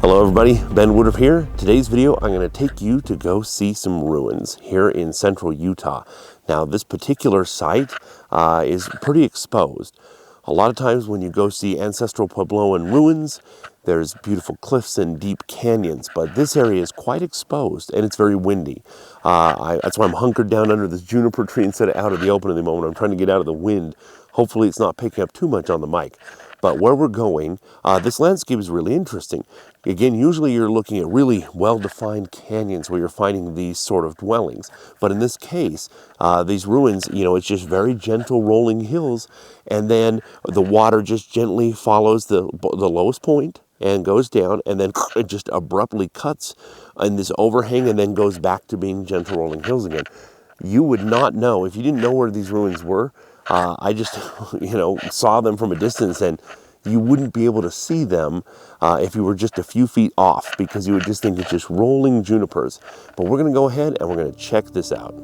Hello everybody, Ben Woodruff here. Today's video, I'm going to take you to go see some ruins here in central Utah. Now this particular site is pretty exposed. A lot of times when you go see ancestral Puebloan ruins, there's beautiful cliffs and deep canyons, but this area is quite exposed and it's very windy. That's why I'm hunkered down under this juniper tree instead of out of the open at the moment. I'm trying to get out of the wind. Hopefully it's not picking up too much on the mic. But where we're going, this landscape is really interesting. Again, usually you're looking at really well-defined canyons where you're finding these sort of dwellings. But in this case, these ruins, it's just very gentle rolling hills. And then the water just gently follows the lowest point and goes down, and then it just abruptly cuts in this overhang and then goes back to being gentle rolling hills again. You would not know, if you didn't know where these ruins were, I just, saw them from a distance, and you wouldn't be able to see them if you were just a few feet off, because you would just think it's just rolling junipers. But we're going to go ahead and we're going to check this out.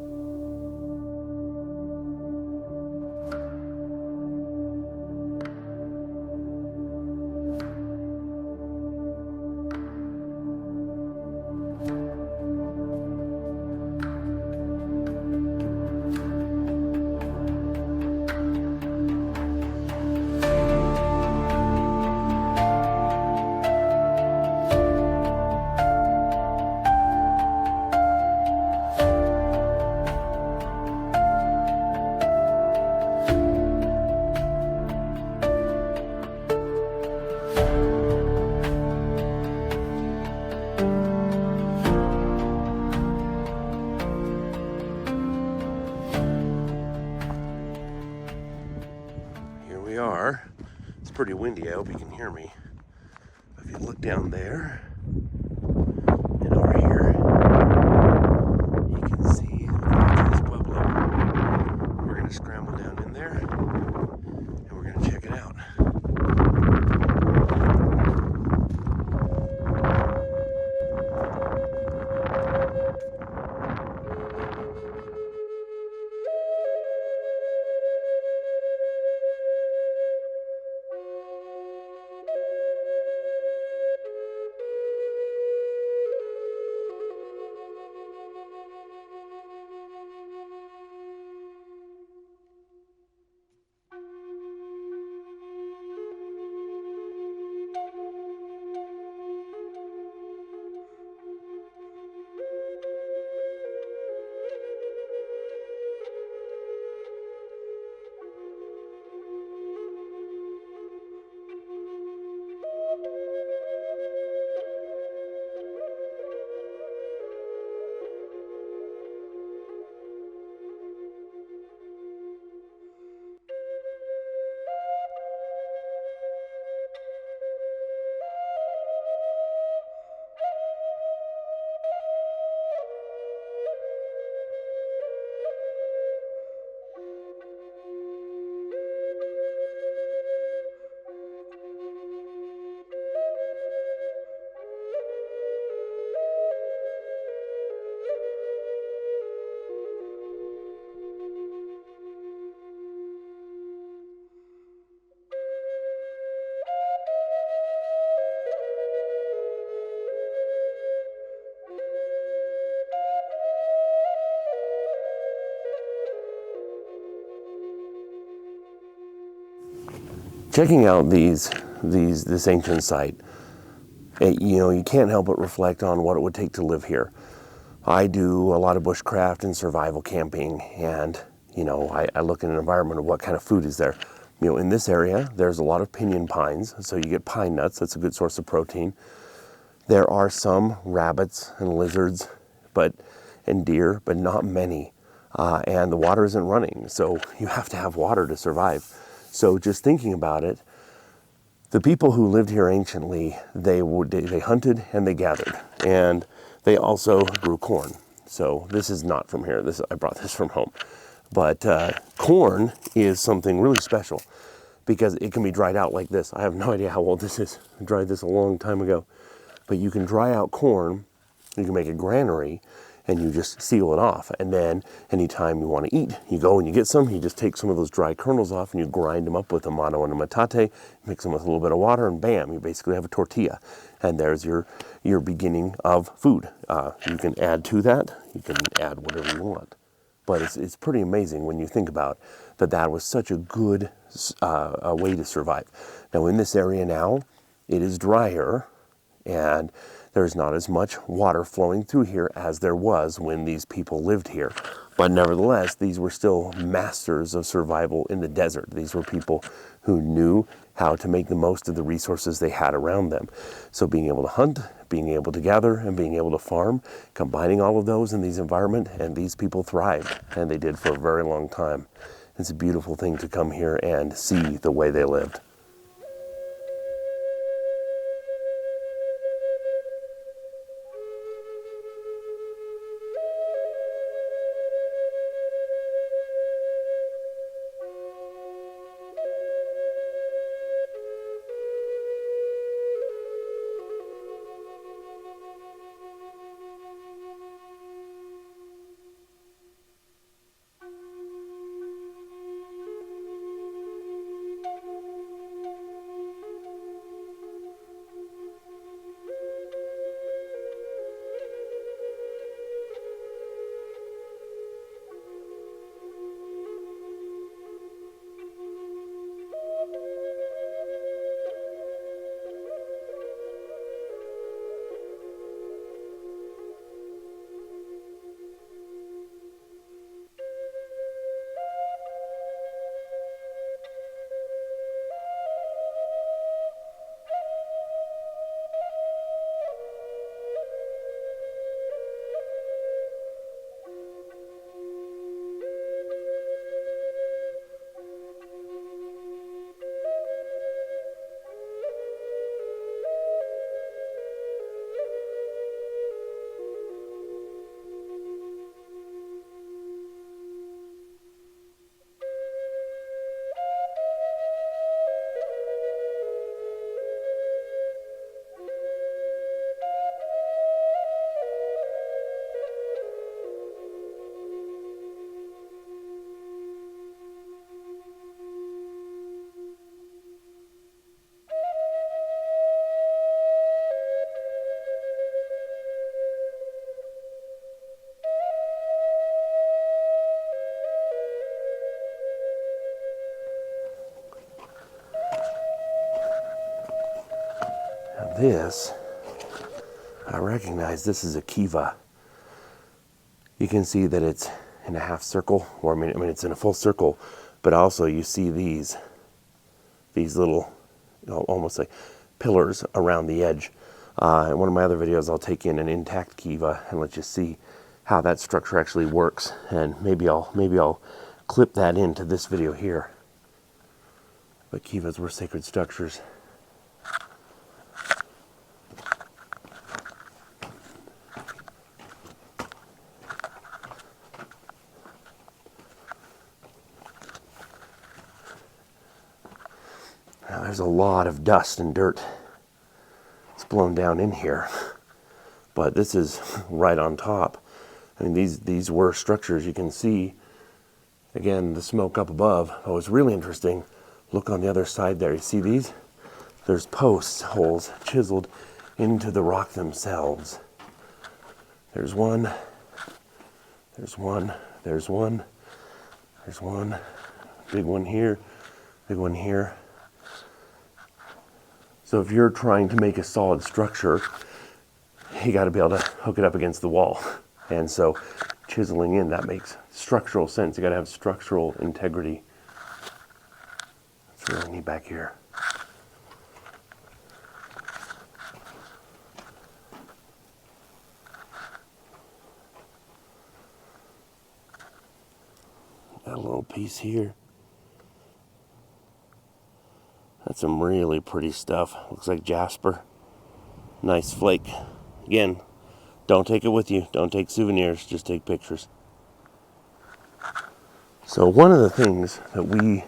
We are. It's pretty windy. I hope you can hear me. If you look down there and over here, you can see this Pueblo. We're going to scramble down in there and we're going to check it out. Checking out this ancient site, you can't help but reflect on what it would take to live here. I do a lot of bushcraft and survival camping, and I look at an environment of what kind of food is there. In this area, there's a lot of pinyon pines, so you get pine nuts. That's a good source of protein. There are some rabbits and lizards, and deer, but not many. And the water isn't running, so you have to have water to survive. So just thinking about it, the people who lived here anciently, they hunted and they gathered, and they also grew corn. So this is not from here. I brought this from home. But corn is something really special because it can be dried out like this. I have no idea how old this is. I dried this a long time ago. But you can dry out corn, you can make a granary, and you just seal it off. And then anytime you want to eat, you go and you get some, you just take some of those dry kernels off and you grind them up with a mano and a metate, mix them with a little bit of water, and bam, you basically have a tortilla. And there's your beginning of food. You can add to that, you can add whatever you want. But it's pretty amazing when you think about that was such a good way to survive. Now in this area now, it is drier, and there's not as much water flowing through here as there was when these people lived here. But nevertheless, these were still masters of survival in the desert. These were people who knew how to make the most of the resources they had around them. So being able to hunt, being able to gather, and being able to farm, combining all of those in these environments, and these people thrived, and they did for a very long time. It's a beautiful thing to come here and see the way they lived. This, I recognize this is a kiva. You can see that it's in a half circle, or I mean it's in a full circle, but also you see these little, almost like pillars around the edge. In one of my other videos, I'll take in an intact kiva and let you see how that structure actually works, and maybe I'll clip that into this video here. But kivas were sacred structures. Now, there's a lot of dust and dirt that's blown down in here, but this is right on top. I mean, these were structures. You can see, again, the smoke up above. Oh, it's really interesting. Look on the other side there. You see these? There's post holes chiseled into the rock themselves. There's one. There's one. There's one. There's one. Big one here. Big one here. So if you're trying to make a solid structure, you got to be able to hook it up against the wall. And so chiseling in, that makes structural sense. You got to have structural integrity. It's really neat back here. Got a little piece here. That's some really pretty stuff. Looks like jasper. Nice flake. Again, don't take it with you. Don't take souvenirs. Just take pictures. So one of the things that we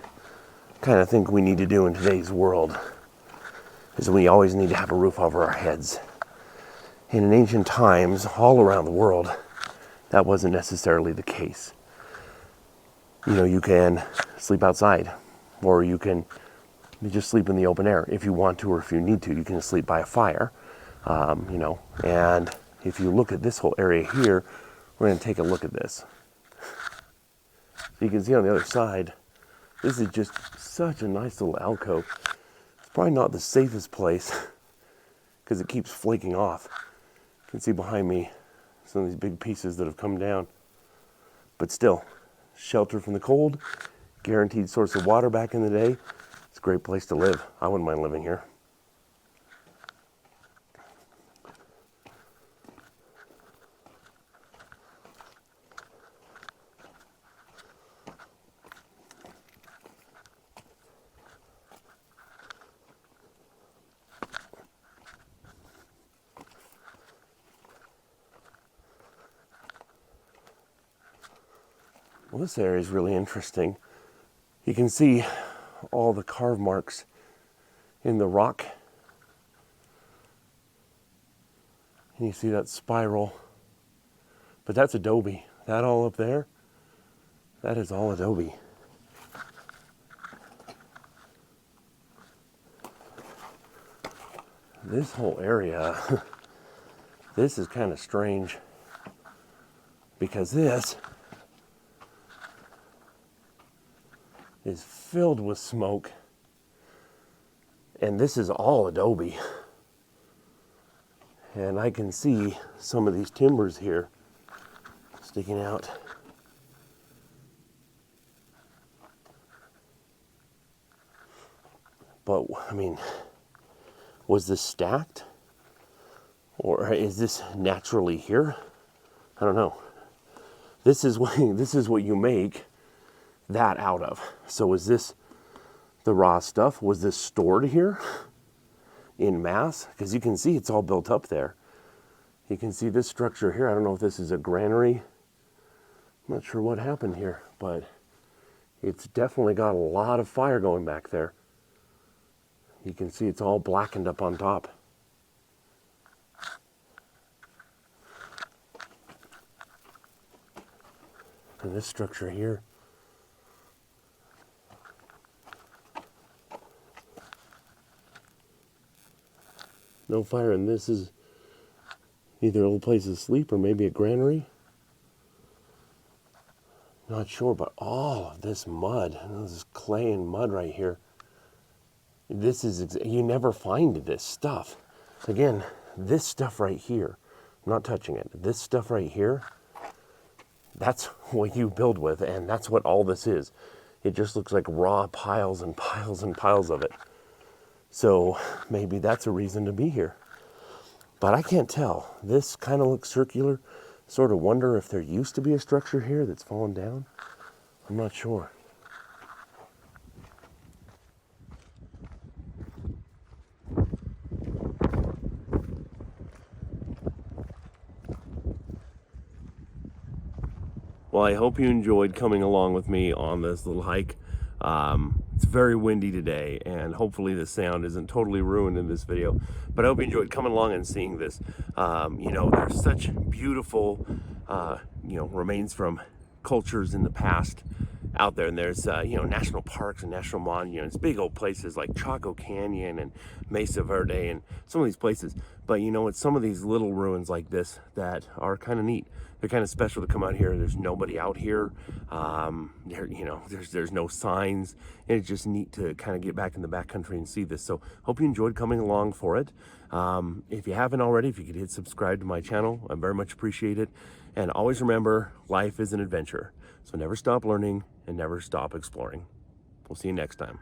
kind of think we need to do in today's world is we always need to have a roof over our heads. And in ancient times, all around the world, that wasn't necessarily the case. You know, you can sleep outside, or you can just sleep in the open air if you want to, or if you need to. You can sleep by a fire, you know. And if you look at this whole area here, we're going to take a look at this. So you can see on the other side, this is just such a nice little alcove. It's probably not the safest place because it keeps flaking off. You can see behind me some of these big pieces that have come down. But still, shelter from the cold, guaranteed source of water back in the day. It's a great place to live. I wouldn't mind living here. Well, this area is really interesting. You can see all the carve marks in the rock. And you see that spiral. But that's Adobe. That all up there, that is all Adobe. This whole area, this is kind of strange because this is filled with smoke, and this is all Adobe. And I can see some of these timbers here sticking out. But I mean, was this stacked, or is this naturally here? I don't know. This is what you make that out of. So is this the raw stuff? Was this stored here in mass? Because you can see it's all built up there. You can see this structure here. I don't know if this is a granary. I'm not sure what happened here, but it's definitely got a lot of fire going back there. You can see it's all blackened up on top. And this structure here, no fire, and this is either a little place to sleep or maybe a granary. Not sure, but all of this mud, and this is clay and mud right here. This is, you never find this stuff. Again, this stuff right here, I'm not touching it. This stuff right here, that's what you build with, and that's what all this is. It just looks like raw piles and piles and piles of it. So maybe that's a reason to be here. But I can't tell. This kind of looks circular. Sort of wonder if there used to be a structure here that's fallen down. I'm not sure. Well, I hope you enjoyed coming along with me on this little hike. It's very windy today, and hopefully the sound isn't totally ruined in this video. But I hope you enjoyed coming along and seeing this. You know, there's such beautiful, you know, remains from cultures in the past out there. And there's, you know, national parks and national monuments, big old places like Chaco Canyon and Mesa Verde and some of these places. But, you know, it's some of these little ruins like this that are kind of neat. They're kind of special to come out here. There's nobody out here. You know, there's no signs, and it's just neat to kind of get back in the backcountry and see this. So hope you enjoyed coming along for it. If you haven't already, if you could hit subscribe to my channel, I very much appreciate it. And always remember, life is an adventure. So never stop learning and never stop exploring. We'll see you next time.